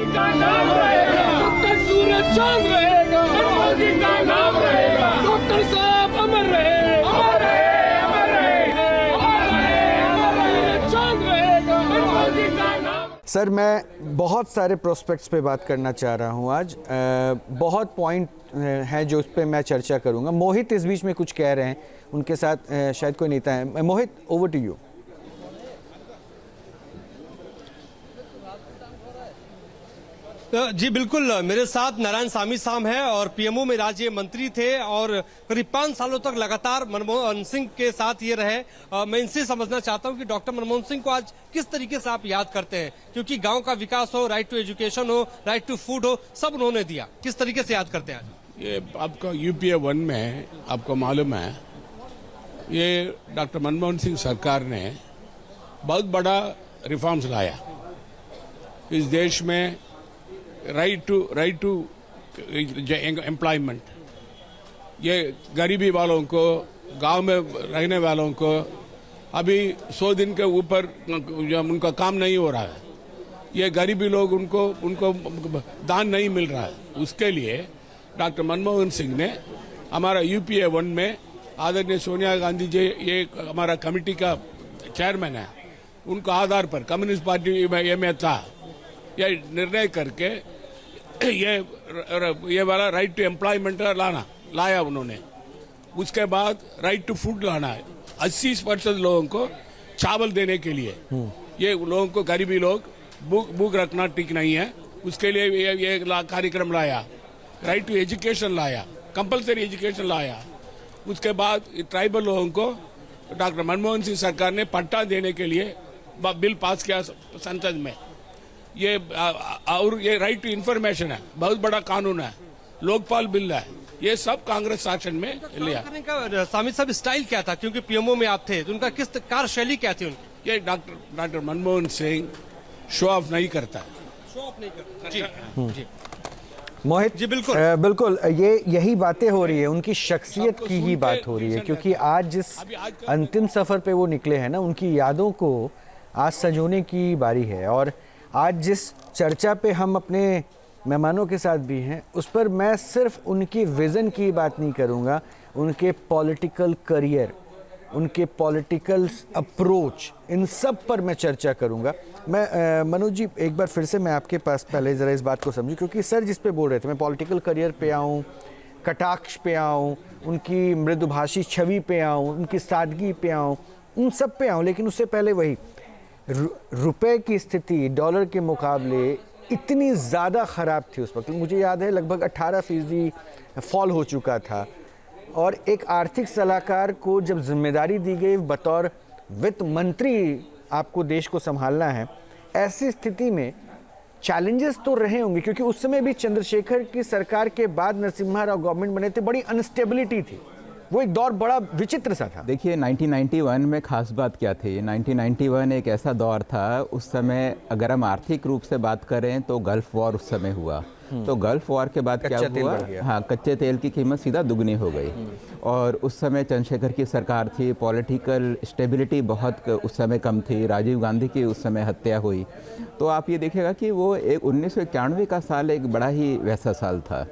का नाम रहेगा, डॉक्टर सूरज चांद रहेगा, मोदी का नाम रहेगा, डॉक्टर साहब अमर रहे, अमर रहे, अमर रहे, अमर रहे, अमर रहे, चांद रहेगा, मोदी का नाम। सर, मैं बहुत सारे प्रोस्पेक्ट्स पे बात करना चाह रहा हूँ आज। बहुत पॉइंट हैं जो उस पर मैं चर्चा करूँगा। मोहित इस बीच में कुछ कह रहे हैं, उनके साथ शायद कोई नेता है। मोहित, ओवर टू यू। जी बिल्कुल, मेरे साथ नारायण सामी साहब हैं और पीएमओ में राज्य मंत्री थे और करीब 5 सालों तक लगातार मनमोहन सिंह के साथ ये रहे। मैं इनसे समझना चाहता हूं कि डॉक्टर मनमोहन सिंह को आज किस तरीके से आप याद करते हैं, क्योंकि गांव का विकास हो, राइट टू एजुकेशन हो, राइट टू फूड हो, सब उन्होंने दिया। किस तरीके से याद करते हैं आज? ये आपका यूपीए 1 में आपको मालूम है, ये डॉक्टर मनमोहन सिंह सरकार ने बहुत बड़ा रिफॉर्म्स लाया इस देश में। राइट टू एम्प्लॉयमेंट, ये गरीबी वालों को, गांव में रहने वालों को अभी 100 दिन के ऊपर उनका काम नहीं हो रहा है। ये गरीबी लोग उनको दान नहीं मिल रहा है। उसके लिए डॉक्टर मनमोहन सिंह ने हमारा यूपीए 1 में आदरणीय सोनिया गांधी जी, ये हमारा कमेटी का चेयरमैन है, उनका आधार पर कम्युनिस्ट पार्टी में था, ये निर्णय करके ये वाला राइट टू एम्प्लॉयमेंट लाया उन्होंने। उसके बाद राइट टू फूड लाना है। 80% लोगों को चावल देने के लिए, ये लोगों को, गरीबी लोग भूख रखना ठीक नहीं है, उसके लिए ये कार्यक्रम लाया। राइट टू एजुकेशन लाया, कंपलसरी एजुकेशन लाया। उसके बाद ट्राइबल लोगों को डॉक्टर मनमोहन सिंह सरकार ने पट्टा देने के लिए बिल पास किया संसद में। ये और ये राइट टू इंफॉर्मेशन है, बहुत बड़ा कानून है, लोकपाल बिल है, ये सब कांग्रेस शासन में लिया। सामी साहब, स्टाइल क्या था, क्योंकि पीएमओ में आप थे, तो उनका किस कार्यशैली क्या थी उनकी? ये doctor Manmohan Singh show off नहीं करता है। शो ऑफ नहीं करता। जी मोहित जी बिल्कुल बिल्कुल, यही बातें हो रही है, उनकी शख्सियत की ही बात हो रही है, क्योंकि आज जिस अंतिम सफर पे वो निकले हैं ना, उनकी यादों को आज संजोने की बारी है। और आज जिस चर्चा पे हम अपने मेहमानों के साथ भी हैं, उस पर मैं सिर्फ उनकी विज़न की बात नहीं करूंगा, उनके पॉलिटिकल करियर, उनके पॉलिटिकल अप्रोच, इन सब पर मैं चर्चा करूंगा। मैं मनोज जी, एक बार फिर से मैं आपके पास पहले ज़रा इस बात को समझूं, क्योंकि सर जिस पे बोल रहे थे, मैं पॉलिटिकल करियर पे आऊँ, कटाक्ष पे आऊँ, उनकी मृदुभाषी छवि पे आऊँ, उनकी सादगी पे आऊँ, उन सब पे आऊँ, लेकिन उससे पहले वही रुपए की स्थिति डॉलर के मुकाबले इतनी ज़्यादा ख़राब थी उस वक्त। मुझे याद है लगभग 18% फॉल हो चुका था, और एक आर्थिक सलाहकार को जब जिम्मेदारी दी गई बतौर वित्त मंत्री आपको देश को संभालना है, ऐसी स्थिति में चैलेंजेस तो रहे होंगे, क्योंकि उस समय भी चंद्रशेखर की सरकार के बाद नरसिम्हा राव गवर्नमेंट बने थे, बड़ी अनस्टेबिलिटी थी, वो एक दौर बड़ा विचित्र सा था। देखिए 1991 में खास बात क्या थी, 1991 एक ऐसा दौर था, उस समय अगर हम आर्थिक रूप से बात करें तो गल्फ वॉर उस समय हुआ। तो गल्फ वॉर के बाद क्या हुआ, हाँ, कच्चे तेल की कीमत सीधा दुगनी हो गई। और उस समय चंद्रशेखर की सरकार थी, पॉलिटिकल स्टेबिलिटी बहुत उस समय कम थी, राजीव गांधी की उस समय हत्या हुई। तो आप ये देखिएगा कि वो एक 1991 का साल एक बड़ा ही वैसा साल था।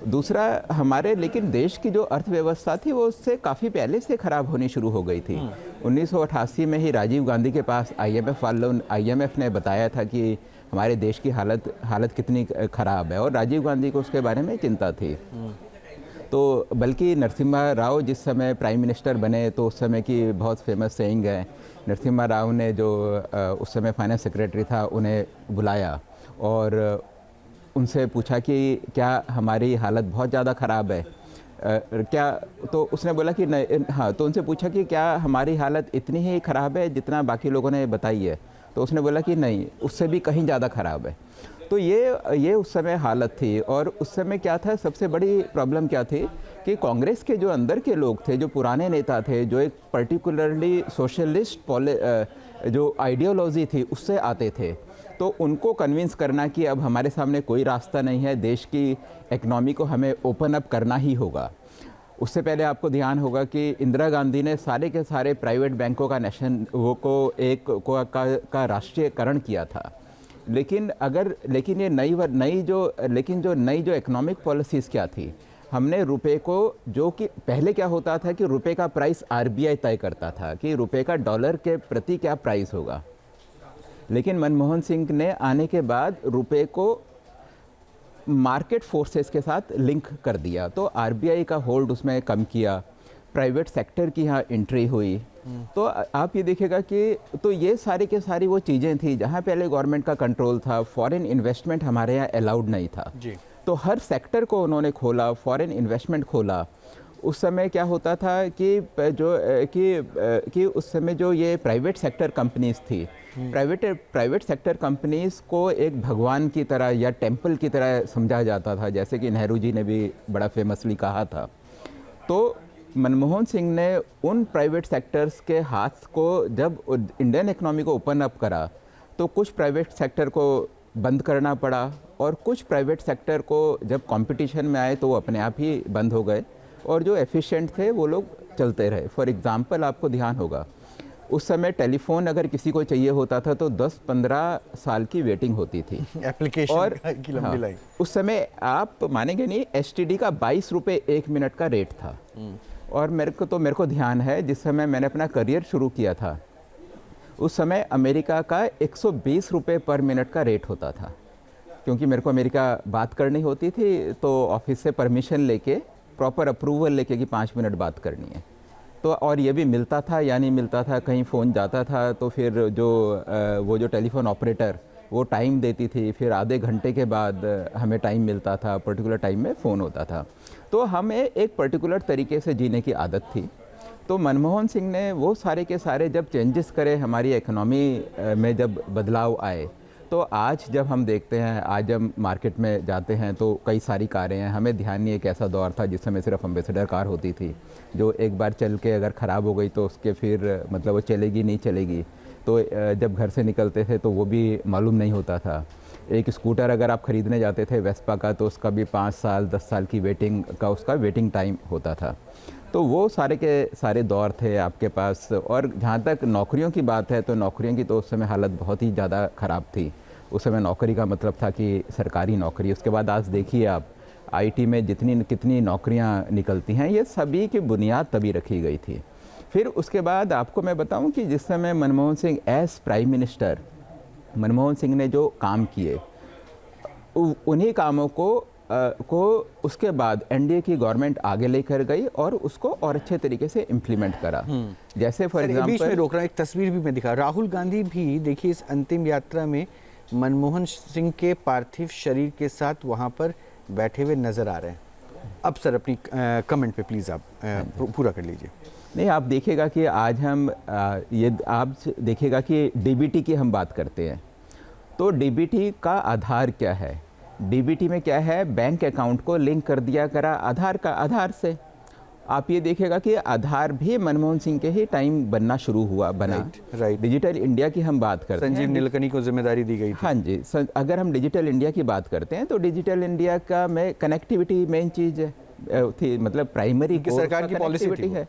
दूसरा, हमारे लेकिन देश की जो अर्थव्यवस्था थी वो उससे काफ़ी पहले से ख़राब होनी शुरू हो गई थी। 1988 में ही राजीव गांधी के पास IMF ने बताया था कि हमारे देश की हालत कितनी ख़राब है, और राजीव गांधी को उसके बारे में चिंता थी। तो बल्कि नरसिम्हा राव जिस समय प्राइम मिनिस्टर बने, तो उस समय की बहुत फेमस सेइंग है, नरसिम्हा राव ने जो उस समय फाइनेंस सेक्रेटरी था उन्हें बुलाया और उनसे पूछा कि क्या हमारी हालत बहुत ज़्यादा ख़राब है क्या, तो उसने बोला कि नहीं। हाँ, तो उनसे पूछा कि क्या हमारी हालत इतनी ही ख़राब है जितना बाकी लोगों ने बताई है, तो उसने बोला कि नहीं, उससे भी कहीं ज़्यादा ख़राब है। तो ये उस समय हालत थी। और उस समय क्या था, सबसे बड़ी प्रॉब्लम क्या थी कि कांग्रेस के जो अंदर के लोग थे, जो पुराने नेता थे, जो एक पर्टिकुलरली सोशलिस्ट जो आइडियोलॉजी थी उससे आते थे, तो उनको कन्विंस करना कि अब हमारे सामने कोई रास्ता नहीं है, देश की इकनॉमी को हमें ओपन अप करना ही होगा। उससे पहले आपको ध्यान होगा कि इंदिरा गांधी ने सारे के सारे प्राइवेट बैंकों का का राष्ट्रीयकरण किया था। लेकिन ये नई जो इकोनॉमिक पॉलिसीज़ क्या थी, हमने रुपए को, जो कि पहले क्या होता था कि रुपए का प्राइस आरबीआई तय करता था कि रुपए का डॉलर के प्रति क्या प्राइस होगा, लेकिन मनमोहन सिंह ने आने के बाद रुपए को मार्केट फोर्सेस के साथ लिंक कर दिया, तो आरबीआई का होल्ड उसमें कम किया, प्राइवेट सेक्टर की यहाँ एंट्री हुई। तो आप ये देखिएगा कि तो ये सारी के सारी वो चीज़ें थी जहाँ पहले गवर्नमेंट का कंट्रोल था, फॉरेन इन्वेस्टमेंट हमारे यहाँ अलाउड नहीं था जी। तो हर सेक्टर को उन्होंने खोला, फॉरेन इन्वेस्टमेंट खोला। उस समय क्या होता था कि उस समय जो ये प्राइवेट सेक्टर कंपनीज थी, प्राइवेट सेक्टर कंपनीज को एक भगवान की तरह या टेम्पल की तरह समझा जाता था, जैसे कि नेहरू जी ने भी बड़ा फेमसली कहा था। तो मनमोहन सिंह ने उन प्राइवेट सेक्टर्स के हाथ को जब इंडियन इकोनॉमी को ओपन अप करा तो कुछ प्राइवेट सेक्टर को बंद करना पड़ा, और कुछ प्राइवेट सेक्टर को जब कंपटीशन में आए तो वो अपने आप ही बंद हो गए, और जो एफिशिएंट थे वो लोग चलते रहे। फॉर एग्जांपल आपको ध्यान होगा, उस समय टेलीफोन अगर किसी को चाहिए होता था तो 10-15 साल की वेटिंग होती थी एप्लीकेशन और की लंबी लाइन। उस समय आप मानेंगे नहीं, एसटीडी का 22 रुपये 1 मिनट का रेट था। और मेरे को ध्यान है जिस समय मैंने अपना करियर शुरू किया था उस समय अमेरिका का 120 रुपये पर मिनट का रेट होता था, क्योंकि मेरे को अमेरिका बात करनी होती थी तो ऑफिस से परमिशन लेके, प्रॉपर अप्रूवल लेके कि 5 मिनट बात करनी है। तो और ये भी मिलता था या नहीं मिलता था, कहीं फ़ोन जाता था तो फिर वो जो टेलीफोन ऑपरेटर वो टाइम देती थी, फिर आधे घंटे के बाद हमें टाइम मिलता था, पर्टिकुलर टाइम में फ़ोन होता था। तो हमें एक पर्टिकुलर तरीके से जीने की आदत थी। तो मनमोहन सिंह ने वो सारे के सारे जब चेंजेस करे, हमारी इकोनॉमी में जब बदलाव आए, तो आज जब हम देखते हैं, आज जब मार्केट में जाते हैं तो कई सारी कारें हैं। हमें ध्यान नहीं, एक ऐसा दौर था जिस समय सिर्फ एम्बेसडर कार होती थी, जो एक बार चल के अगर ख़राब हो गई तो उसके फिर मतलब वो चलेगी नहीं चलेगी, तो जब घर से निकलते थे तो वो भी मालूम नहीं होता था। एक स्कूटर अगर आप ख़रीदने जाते थे वेस्पा का तो उसका भी 5 साल 10 साल की वेटिंग टाइम होता था। तो वो सारे के सारे दौर थे आपके पास। और जहाँ तक नौकरियों की बात है तो नौकरियों की तो उस समय हालत बहुत ही ज़्यादा ख़राब थी। उस समय नौकरी का मतलब था कि सरकारी नौकरी। उसके बाद आज देखिए आप आईटी में कितनी नौकरियाँ निकलती हैं, ये सभी की बुनियाद तभी रखी गई थी। फिर उसके बाद आपको मैं बताऊं कि जिस समय Manmohan Singh as prime minister, Manmohan Singh ने जो काम किए उन्हीं कामों को उसके बाद एनडीए की गवर्नमेंट आगे लेकर गई और उसको और अच्छे तरीके से इम्प्लीमेंट करा। जैसे फॉर एग्जांपल, बीच में रोक रहा हूं, एक तस्वीर भी मैं दिखा, राहुल गांधी भी देखिए इस अंतिम यात्रा में मनमोहन सिंह के पार्थिव शरीर के साथ वहां पर बैठे हुए नजर आ रहे हैं। अब सर अपनी कमेंट पे प्लीज आप पूरा कर लीजिए। नहीं, आप देखिएगा कि आज हम आप देखिएगा कि डीबीटी की हम बात करते हैं, तो डीबीटी का आधार क्या है? डीबीटी में क्या है, बैंक अकाउंट को लिंक कर दिया करा आधार से। आप ये देखिएगा कि आधार भी मनमोहन सिंह के ही टाइम बना। राइट। डिजिटल इंडिया की हम बात करते हैं, संजीव नीलकनी को जिम्मेदारी दी गई थी। हाँ जी, अगर हम डिजिटल इंडिया की बात करते हैं तो डिजिटल इंडिया का में कनेक्टिविटी मेन चीज़ थी, मतलब प्राइमरी सरकार की पॉलिसी है।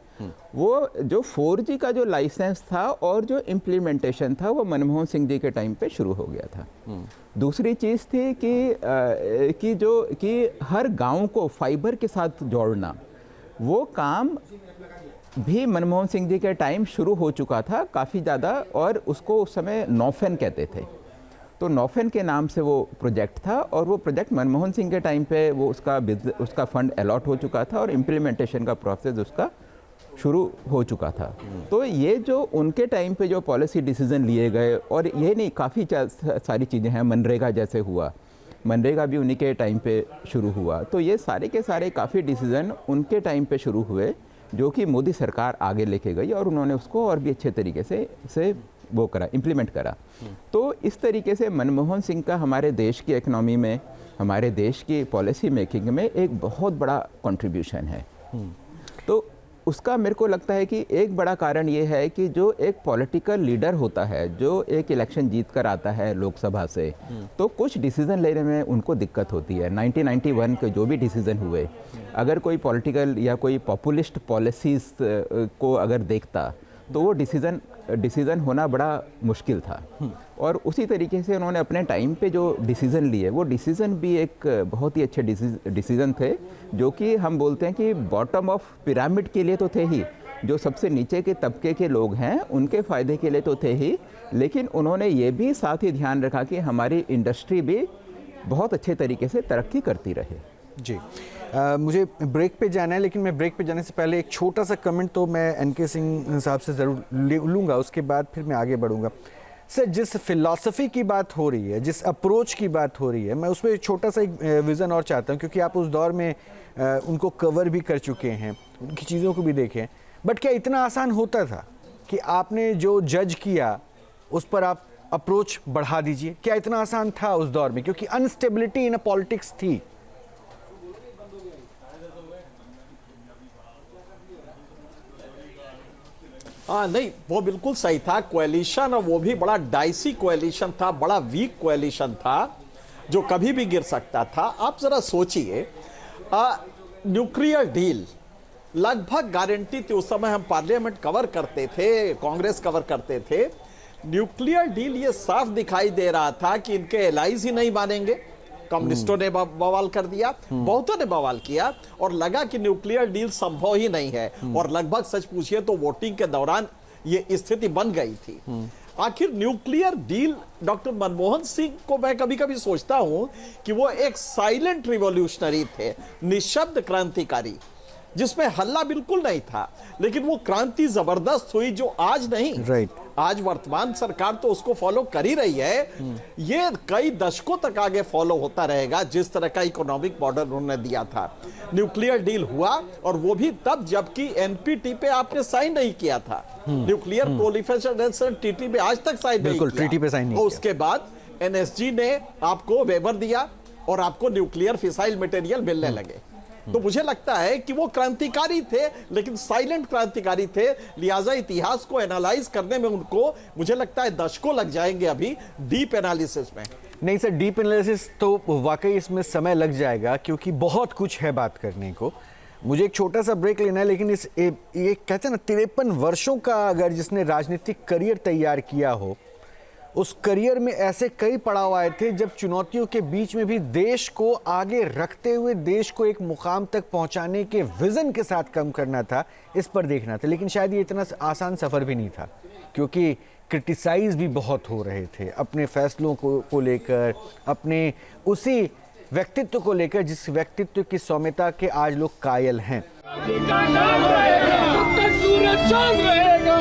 वो जो 4G का जो लाइसेंस था और जो इम्प्लीमेंटेशन था वो मनमोहन सिंह जी के टाइम पे शुरू हो गया था। दूसरी चीज़ थी कि हर गांव को फाइबर के साथ जोड़ना, वो काम भी मनमोहन सिंह जी के टाइम शुरू हो चुका था काफ़ी ज़्यादा, और उसको उस समय नौफेन कहते थे। तो नौफेन के नाम से वो प्रोजेक्ट था, और वो प्रोजेक्ट मनमोहन सिंह के टाइम पे वो उसका फंड अलॉट हो चुका था और इम्प्लीमेंटेशन का प्रोसेस उसका शुरू हो चुका था। तो ये जो उनके टाइम पे जो पॉलिसी डिसीजन लिए गए, और ये नहीं, काफ़ी सारी चीज़ें हैं, मनरेगा जैसे हुआ, मनरेगा भी उन्हीं के टाइम पे शुरू हुआ। तो ये सारे के सारे काफ़ी डिसीजन उनके टाइम पे शुरू हुए, जो कि मोदी सरकार आगे लेके गई और उन्होंने उसको और भी अच्छे तरीके से वो करा, इम्प्लीमेंट करा। तो इस तरीके से मनमोहन सिंह का हमारे देश की इकनॉमी में, हमारे देश की पॉलिसी मेकिंग में एक बहुत बड़ा कंट्रीब्यूशन है। तो उसका मेरे को लगता है कि एक बड़ा कारण ये है कि जो एक पॉलिटिकल लीडर होता है, जो एक इलेक्शन जीत कर आता है लोकसभा से, तो कुछ डिसीजन लेने में उनको दिक्कत होती है। 1991 के जो भी डिसीजन हुए, अगर कोई पॉलिटिकल या कोई पॉपुलिस्ट पॉलिसीज़ को अगर देखता तो वो डिसीज़न डिसीज़न होना बड़ा मुश्किल था। और उसी तरीके से उन्होंने अपने टाइम पे जो डिसीज़न लिए वो डिसीज़न भी एक बहुत ही अच्छे डिसीज़न थे, जो कि हम बोलते हैं कि बॉटम ऑफ पिरामिड के लिए तो थे ही, जो सबसे नीचे के तबके के लोग हैं उनके फ़ायदे के लिए तो थे ही, लेकिन उन्होंने ये भी साथ ही ध्यान रखा कि हमारी इंडस्ट्री भी बहुत अच्छे तरीके से तरक्की करती रहे। जी मुझे ब्रेक पे जाना है, लेकिन मैं ब्रेक पे जाने से पहले एक छोटा सा कमेंट तो मैं एनके सिंह साहब से ज़रूर लूँगा, उसके बाद फिर मैं आगे बढ़ूँगा। सर, जिस फिलॉसफी की बात हो रही है, जिस अप्रोच की बात हो रही है, मैं उसमें छोटा सा एक विज़न और चाहता हूँ, क्योंकि आप उस दौर में उनको कवर भी कर चुके हैं, उनकी चीज़ों को भी देखे हैं। बट क्या इतना आसान होता था कि आपने जो जज किया उस पर आप अप्रोच बढ़ा दीजिए? क्या इतना आसान था उस दौर में, क्योंकि अनस्टेबिलिटी इन अ पॉलिटिक्स थी? हाँ नहीं, वो बिल्कुल सही था। कोएलिशन, और वो भी बड़ा डाइसी कोएलिशन था, बड़ा वीक कोएलिशन था जो कभी भी गिर सकता था। आप जरा सोचिए, न्यूक्लियर डील लगभग गारंटी थी। उस समय हम पार्लियामेंट कवर करते थे, कांग्रेस कवर करते थे। न्यूक्लियर डील ये साफ दिखाई दे रहा था कि इनके एलाइज ही नहीं मानेंगे। कम्युनिस्टों ने बवाल कर दिया, बहुतों ने बवाल किया, और लगा कि न्यूक्लियर डील संभव ही नहीं है। और लगभग सच पूछिए तो वोटिंग के दौरान ये स्थिति बन गई थी। आखिर nuclear deal, doctor Manmohan Singh को मैं कभी कभी सोचता हूं कि वो एक साइलेंट रिवॉल्यूशनरी थे, निशब्द क्रांतिकारी, जिसमें हल्ला बिल्कुल नहीं था, लेकिन वो क्रांति जबरदस्त हुई जो आज नहीं, आज वर्तमान सरकार तो उसको फॉलो कर ही रही है। ये कई दशकों तक आगे फॉलो होता रहेगा, जिस तरह का इकोनॉमिक मॉडल उन्होंने दिया था। न्यूक्लियर डील हुआ, और वो भी तब जबकि एनपीटी पे आपने साइन नहीं किया था। न्यूक्लियर प्रोलिफरेशन ट्रीटी पे आज तक साइन नहीं किया, ट्रीटी पे साइन नहीं किया। उसके बाद एनएसजी ने आपको वेवर दिया और आपको न्यूक्लियर फिसाइल मटेरियल मिलने लगे। तो मुझे लगता है कि वो क्रांतिकारी थे, लेकिन साइलेंट क्रांतिकारी थे। लिहाजा इतिहास को एनालाइज करने में उनको, मुझे लगता है, दशकों लग जाएंगे अभी डीप एनालिसिस में। नहीं सर, डीप एनालिसिस तो वाकई इसमें समय लग जाएगा, क्योंकि बहुत कुछ है बात करने को। मुझे एक छोटा सा ब्रेक लेना है, लेकिन इस ये कहते हैं ना, 53 वर्षों का अगर जिसने राजनीतिक करियर तैयार किया हो, उस करियर में ऐसे कई पड़ाव आए थे जब चुनौतियों के बीच में भी देश को आगे रखते हुए देश को एक मुकाम तक पहुंचाने के विजन के साथ काम करना था, इस पर देखना था। लेकिन शायद ये इतना आसान सफर भी नहीं था, क्योंकि क्रिटिसाइज भी बहुत हो रहे थे अपने फैसलों को लेकर, अपने उसी व्यक्तित्व को लेकर जिस व्यक्तित्व की सौम्यता के आज लोग कायल हैं। सूरज चांद रहेगा,